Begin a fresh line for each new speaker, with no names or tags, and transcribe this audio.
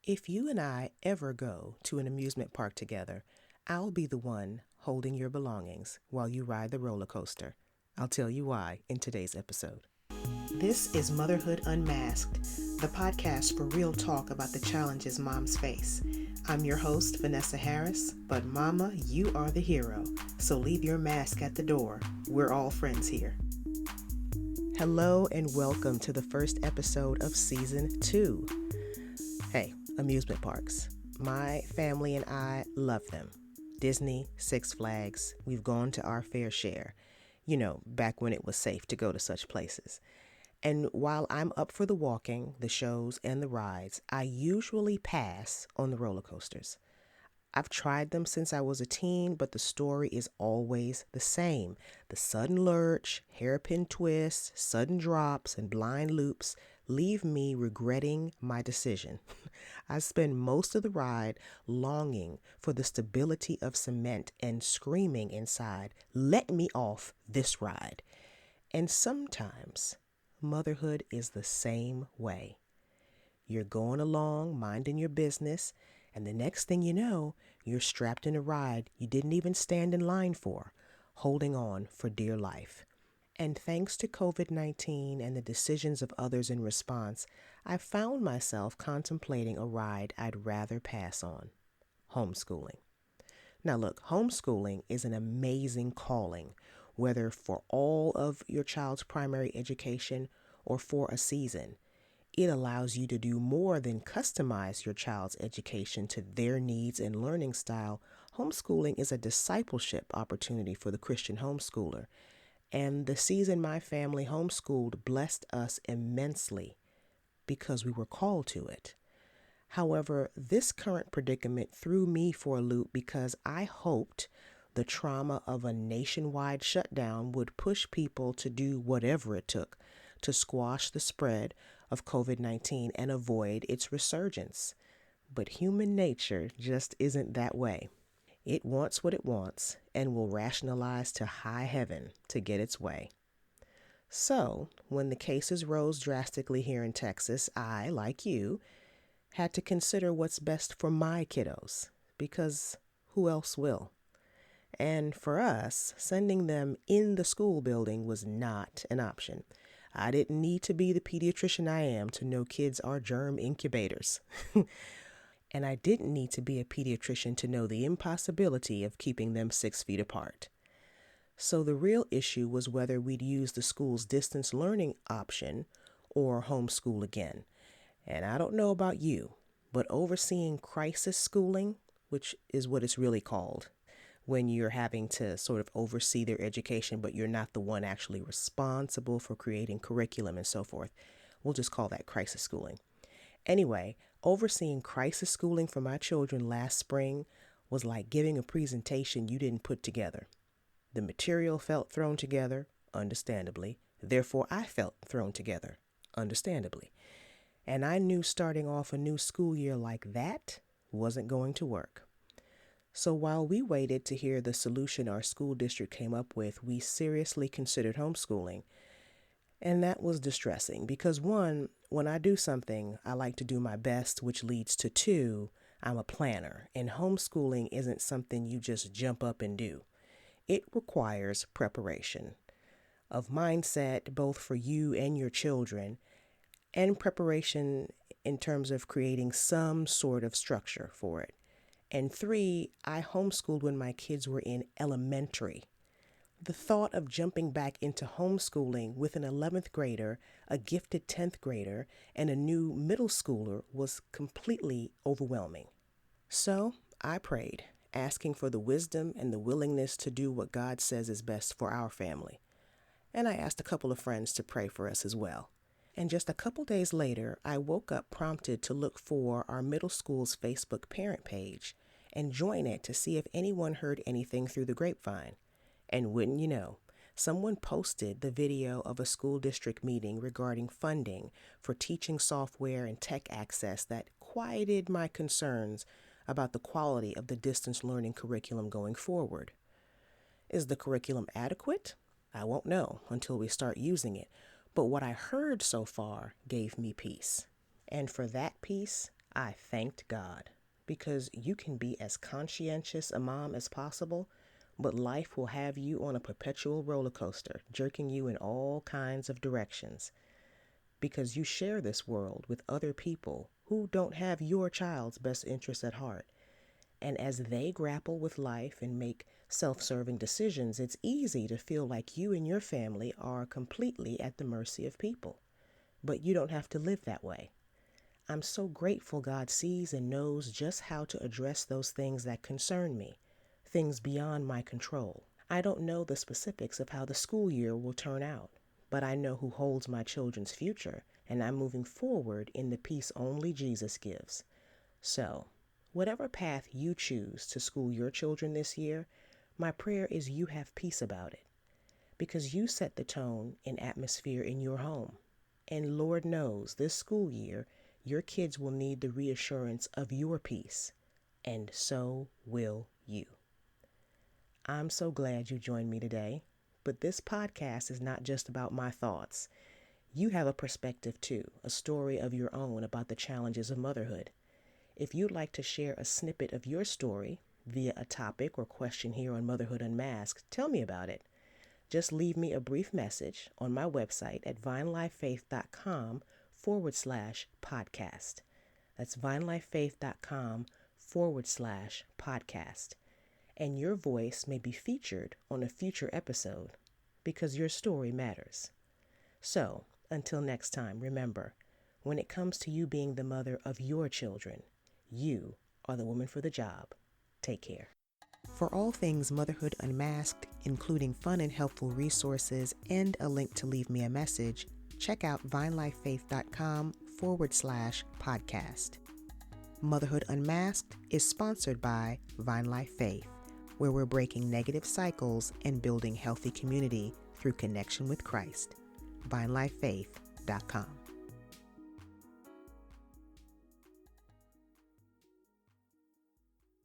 If you and I ever go to an amusement park together, I'll be the one holding your belongings while you ride the roller coaster. I'll tell you why in today's episode. This is Motherhood Unmasked, the podcast for real talk about the challenges moms face. I'm your host, Vanessa Harris, but Mama, you are the hero, so leave your mask at the door. We're all friends here. Hello and welcome to the first episode of Season 2. Hey, amusement parks. My family and I love them. Disney, Six Flags, we've gone to our fair share. You know, back when it was safe to go to such places. And while I'm up for the walking, the shows, and the rides, I usually pass on the roller coasters. I've tried them since I was a teen, but the story is always the same. The sudden lurch, hairpin twists, sudden drops, and blind loops leave me regretting my decision. I spend most of the ride longing for the stability of cement and screaming inside, "Let me off this ride." And sometimes motherhood is the same way. You're going along, minding your business, and the next thing you know, you're strapped in a ride you didn't even stand in line for, holding on for dear life. And thanks to COVID-19 and the decisions of others in response, I found myself contemplating a ride I'd rather pass on: homeschooling. Now look, homeschooling is an amazing calling, whether for all of your child's primary education or for a season. It allows you to do more than customize your child's education to their needs and learning style. Homeschooling is a discipleship opportunity for the Christian homeschooler. And the season my family homeschooled blessed us immensely because we were called to it. However, this current predicament threw me for a loop because I hoped the trauma of a nationwide shutdown would push people to do whatever it took to squash the spread of COVID-19 and avoid its resurgence. But human nature just isn't that way. It wants what it wants and will rationalize to high heaven to get its way. So, when the cases rose drastically here in Texas, I, like you, had to consider what's best for my kiddos, because who else will? And for us, sending them in the school building was not an option. I didn't need to be the pediatrician I am to know kids are germ incubators. And I didn't need to be a pediatrician to know the impossibility of keeping them 6 feet apart. So the real issue was whether we'd use the school's distance learning option or homeschool again. And I don't know about you, but overseeing crisis schooling, which is what it's really called, when you're having to sort of oversee their education, but you're not the one actually responsible for creating curriculum and so forth. We'll just call that crisis schooling. Anyway, overseeing crisis schooling for my children last spring was like giving a presentation you didn't put together. The material felt thrown together, understandably. Therefore, I felt thrown together, understandably. And I knew starting off a new school year like that wasn't going to work. So while we waited to hear the solution our school district came up with, we seriously considered homeschooling. And that was distressing because, one, when I do something, I like to do my best, which leads to two, I'm a planner, and homeschooling isn't something you just jump up and do. It requires preparation of mindset, both for you and your children, and preparation in terms of creating some sort of structure for it. And three, I homeschooled when my kids were in elementary. The thought of jumping back into homeschooling with an 11th grader, a gifted 10th grader, and a new middle schooler was completely overwhelming. So I prayed, asking for the wisdom and the willingness to do what God says is best for our family. And I asked a couple of friends to pray for us as well. And just a couple days later, I woke up prompted to look for our middle school's Facebook parent page and join it to see if anyone heard anything through the grapevine. And wouldn't you know, someone posted the video of a school district meeting regarding funding for teaching software and tech access that quieted my concerns about the quality of the distance learning curriculum going forward. Is the curriculum adequate? I won't know until we start using it. But what I heard so far gave me peace. And for that peace, I thanked God, because you can be as conscientious a mom as possible, but life will have you on a perpetual roller coaster, jerking you in all kinds of directions, because you share this world with other people who don't have your child's best interests at heart. And as they grapple with life and make self-serving decisions, it's easy to feel like you and your family are completely at the mercy of people. But you don't have to live that way. I'm so grateful God sees and knows just how to address those things that concern me, things beyond my control. I don't know the specifics of how the school year will turn out, but I know who holds my children's future, and I'm moving forward in the peace only Jesus gives. So, whatever path you choose to school your children this year, my prayer is you have peace about it, because you set the tone and atmosphere in your home. And Lord knows this school year, your kids will need the reassurance of your peace, and so will you. I'm so glad you joined me today, but this podcast is not just about my thoughts. You have a perspective too, a story of your own about the challenges of motherhood. If you'd like to share a snippet of your story via a topic or question here on Motherhood Unmasked, tell me about it. Just leave me a brief message on my website at vinelifefaith.com/podcast. That's vinelifefaith.com/podcast. And your voice may be featured on a future episode because your story matters. So, until next time, remember, when it comes to you being the mother of your children, you are the woman for the job. Take care. For all things Motherhood Unmasked, including fun and helpful resources and a link to leave me a message, check out vinelifefaith.com/podcast. Motherhood Unmasked is sponsored by Vine Life Faith, where we're breaking negative cycles and building healthy community through connection with Christ. vinelifefaith.com.